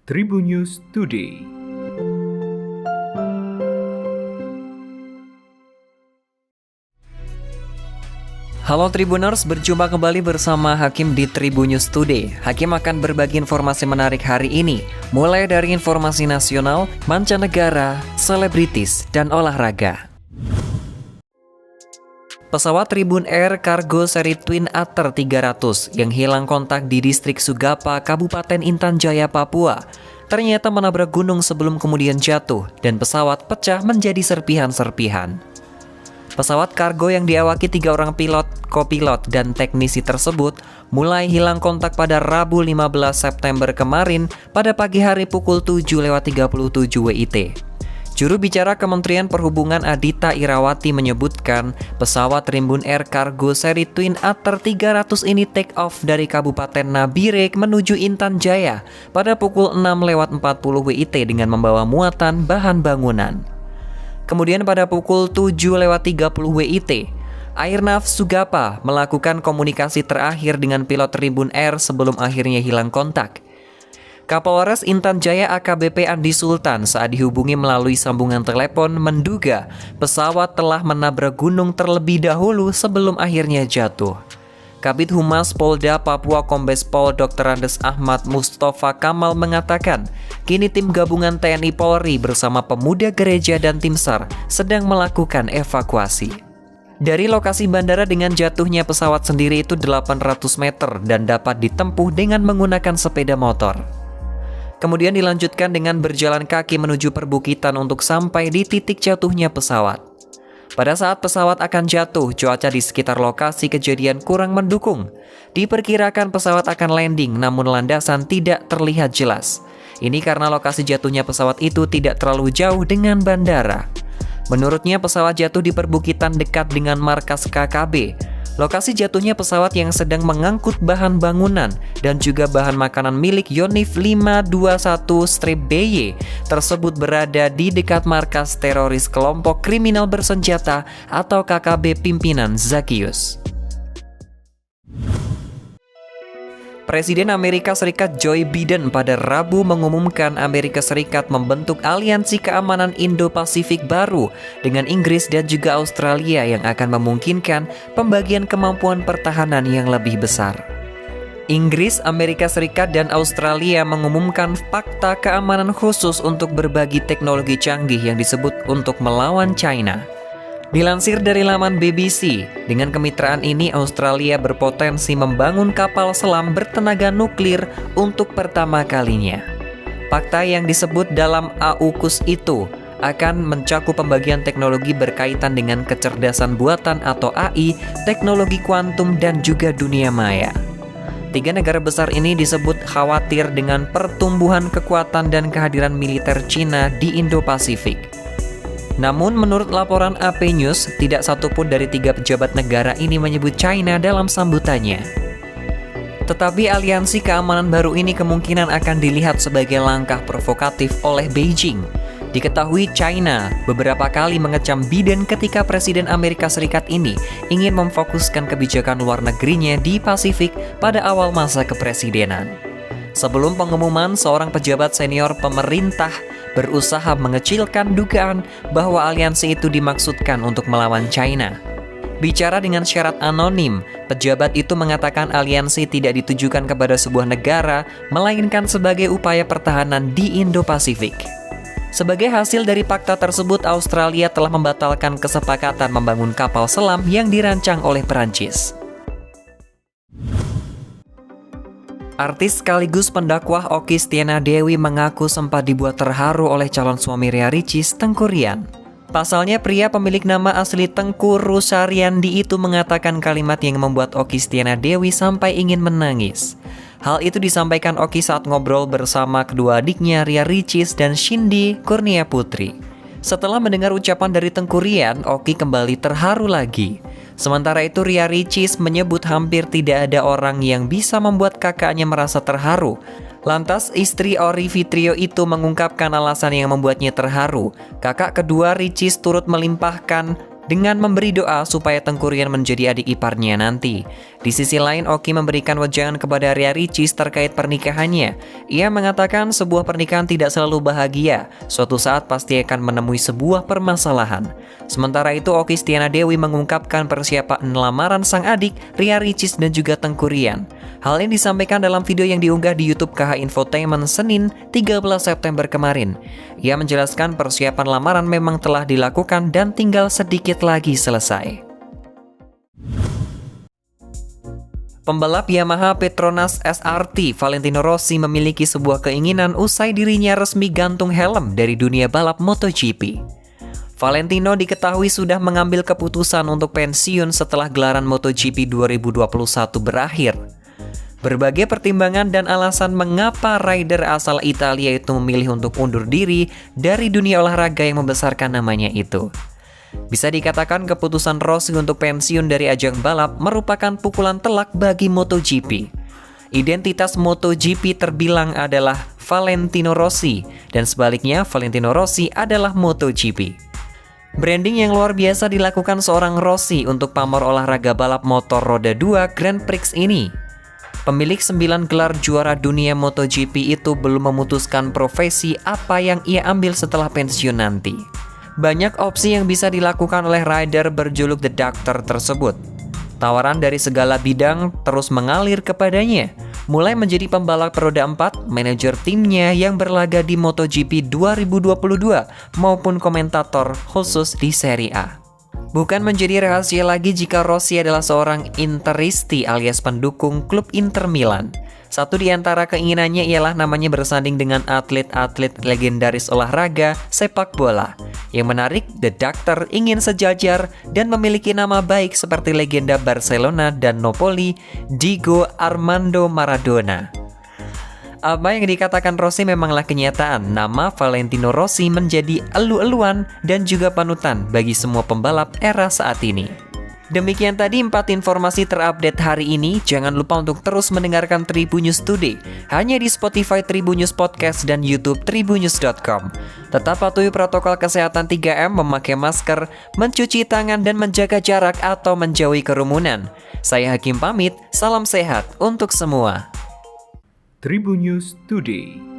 Tribun News Today. Halo Tribuners, berjumpa kembali bersama Hakim di Tribun News Today. Hakim akan berbagi informasi menarik hari ini, mulai dari informasi nasional, mancanegara, selebritis, dan olahraga. Pesawat Tribun Air Cargo seri Twin Otter 300 yang hilang kontak di distrik Sugapa, Kabupaten Intan Jaya, Papua, ternyata menabrak gunung sebelum kemudian jatuh dan pesawat pecah menjadi serpihan-serpihan. Pesawat kargo yang diawaki 3 orang pilot, kopilot, dan teknisi tersebut mulai hilang kontak pada Rabu 15 September kemarin pada pagi hari pukul 7.37 WIT. Juru bicara Kementerian Perhubungan Adhita Irawati menyebutkan pesawat Tribun Air Cargo seri Twin Otter 300 ini take off dari Kabupaten Nabire menuju Intan Jaya pada pukul 6.40 WIT dengan membawa muatan bahan bangunan. Kemudian pada pukul 7.30 WIT, Airnav Sugapa melakukan komunikasi terakhir dengan pilot Tribun Air sebelum akhirnya hilang kontak. Kapolres Intan Jaya AKBP Andi Sultan saat dihubungi melalui sambungan telepon menduga pesawat telah menabrak gunung terlebih dahulu sebelum akhirnya jatuh. Kabid Humas Polda Papua Kombes Pol Dr. Andes Ahmad Mustafa Kamal mengatakan, kini tim gabungan TNI Polri bersama pemuda gereja dan tim SAR sedang melakukan evakuasi. Dari lokasi bandara dengan jatuhnya pesawat sendiri itu 800 meter dan dapat ditempuh dengan menggunakan sepeda motor. Kemudian dilanjutkan dengan berjalan kaki menuju perbukitan untuk sampai di titik jatuhnya pesawat. Pada saat pesawat akan jatuh, cuaca di sekitar lokasi kejadian kurang mendukung. Diperkirakan pesawat akan landing namun landasan tidak terlihat jelas. Ini karena lokasi jatuhnya pesawat itu tidak terlalu jauh dengan bandara. Menurutnya pesawat jatuh di perbukitan dekat dengan markas KKB. Lokasi jatuhnya pesawat yang sedang mengangkut bahan bangunan dan juga bahan makanan milik Yonif 521-BY tersebut berada di dekat markas teroris kelompok kriminal bersenjata atau KKB pimpinan Zakius. Presiden Amerika Serikat Joe Biden pada Rabu mengumumkan Amerika Serikat membentuk aliansi keamanan Indo-Pasifik baru dengan Inggris dan juga Australia yang akan memungkinkan pembagian kemampuan pertahanan yang lebih besar. Inggris, Amerika Serikat, dan Australia mengumumkan fakta keamanan khusus untuk berbagi teknologi canggih yang disebut untuk melawan China. Dilansir dari laman BBC, dengan kemitraan ini Australia berpotensi membangun kapal selam bertenaga nuklir untuk pertama kalinya. Fakta yang disebut dalam AUKUS itu akan mencakup pembagian teknologi berkaitan dengan kecerdasan buatan atau AI, teknologi kuantum, dan juga dunia maya. 3 negara besar ini disebut khawatir dengan pertumbuhan kekuatan dan kehadiran militer Cina di Indo-Pasifik. Namun menurut laporan AP News, tidak satupun dari 3 pejabat negara ini menyebut China dalam sambutannya. Tetapi aliansi keamanan baru ini kemungkinan akan dilihat sebagai langkah provokatif oleh Beijing. Diketahui China beberapa kali mengecam Biden ketika Presiden Amerika Serikat ini ingin memfokuskan kebijakan luar negerinya di Pasifik pada awal masa kepresidenan. Sebelum pengumuman, seorang pejabat senior pemerintah berusaha mengecilkan dugaan bahwa aliansi itu dimaksudkan untuk melawan China. Bicara dengan syarat anonim, pejabat itu mengatakan aliansi tidak ditujukan kepada sebuah negara, melainkan sebagai upaya pertahanan di Indo-Pasifik. Sebagai hasil dari fakta tersebut, Australia telah membatalkan kesepakatan membangun kapal selam yang dirancang oleh Perancis. Artis sekaligus pendakwah Okky Stiana Dewi mengaku sempat dibuat terharu oleh calon suami Ria Ricis, Tengku Ryan. Pasalnya pria pemilik nama asli Tengku Rusariandi itu mengatakan kalimat yang membuat Okky Stiana Dewi sampai ingin menangis. Hal itu disampaikan Okky saat ngobrol bersama kedua adiknya Ria Ricis dan Shindy Kurnia Putri. Setelah mendengar ucapan dari Tengku Ryan, Okky kembali terharu lagi. Sementara itu Ria Ricis menyebut hampir tidak ada orang yang bisa membuat kakaknya merasa terharu. Lantas istri Ori Fitrio itu mengungkapkan alasan yang membuatnya terharu. Kakak kedua Ricis turut melimpahkan dengan memberi doa supaya Tengku Ryan menjadi adik iparnya nanti. Di sisi lain, Oki memberikan wejangan kepada Ria Ricis terkait pernikahannya. Ia mengatakan sebuah pernikahan tidak selalu bahagia, suatu saat pasti akan menemui sebuah permasalahan. Sementara itu, Oki Stiana Dewi mengungkapkan persiapan lamaran sang adik, Ria Ricis dan juga Tengku Ryan. Hal ini disampaikan dalam video yang diunggah di YouTube KH Infotainment Senin 13 September kemarin. Ia menjelaskan persiapan lamaran memang telah dilakukan dan tinggal sedikit lagi selesai. Pembalap Yamaha Petronas SRT Valentino Rossi memiliki sebuah keinginan usai dirinya resmi gantung helm dari dunia balap MotoGP. Valentino diketahui sudah mengambil keputusan untuk pensiun setelah gelaran MotoGP 2021 berakhir. Berbagai pertimbangan dan alasan mengapa rider asal Italia itu memilih untuk undur diri dari dunia olahraga yang membesarkan namanya itu. Bisa dikatakan keputusan Rossi untuk pensiun dari ajang balap merupakan pukulan telak bagi MotoGP. Identitas MotoGP terbilang adalah Valentino Rossi, dan sebaliknya Valentino Rossi adalah MotoGP. Branding yang luar biasa dilakukan seorang Rossi untuk pamor olahraga balap motor roda 2 Grand Prix ini. Pemilik 9 gelar juara dunia MotoGP itu belum memutuskan profesi apa yang ia ambil setelah pensiun nanti. Banyak opsi yang bisa dilakukan oleh rider berjuluk The Doctor tersebut. Tawaran dari segala bidang terus mengalir kepadanya, mulai menjadi pembalap roda 4, manajer timnya yang berlaga di MotoGP 2022, maupun komentator khusus di Serie A. Bukan menjadi rahasia lagi jika Rossi adalah seorang Interisti alias pendukung klub Inter Milan. Satu di antara keinginannya ialah namanya bersanding dengan atlet-atlet legendaris olahraga sepak bola. Yang menarik, The Doctor ingin sejajar dan memiliki nama baik seperti legenda Barcelona dan Napoli, Diego Armando Maradona. Apa yang dikatakan Rossi memanglah kenyataan. Nama Valentino Rossi menjadi elu-eluan dan juga panutan bagi semua pembalap era saat ini. Demikian tadi 4 informasi terupdate hari ini. Jangan lupa untuk terus mendengarkan Tribun News Today hanya di Spotify Tribun News Podcast dan YouTube tribunnews.com. Tetap patuhi protokol kesehatan 3M, memakai masker, mencuci tangan dan menjaga jarak atau menjauhi kerumunan. Saya Hakim pamit, salam sehat untuk semua. Tribun News Today.